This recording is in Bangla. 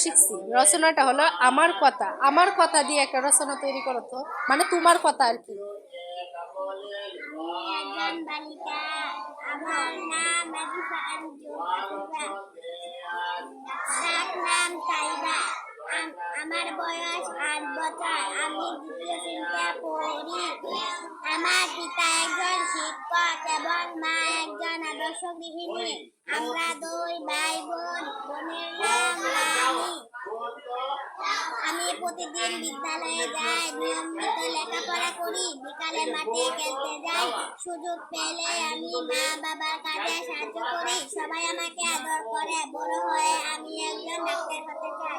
শিখছি। রচনাটা হলো আমার কথা, আমার কথা দিয়ে একটা রচনা তৈরি করো তো, মানে তোমার কথা আর কি। আমি একজন বালিকা, আমার নাম আজিফা আঞ্জুম আফিফা, ডাক নাম তাইবা। আমার বয়স 8 বছর, আমি দ্বিতীয় শ্রেণীতে পড়ি। আমার পিতা একজন শিক্ষক এবং মা একজন আদর্শ গৃহিণী। আমরা দুই ভাই বোন, বোনের নাম রানী। আমি প্রতিদিন বিদ্যালয়ে যাই, নিয়মিত লেখাপড়া করি, বিকালে মাঠে খেলতে যাই। সুযোগ পেলে আমি মা বাবার কাজে সাহায্য করি। সবাই আমাকে আদর করে। বড় হয়ে আমি একজন ডাক্তার হতে চাই।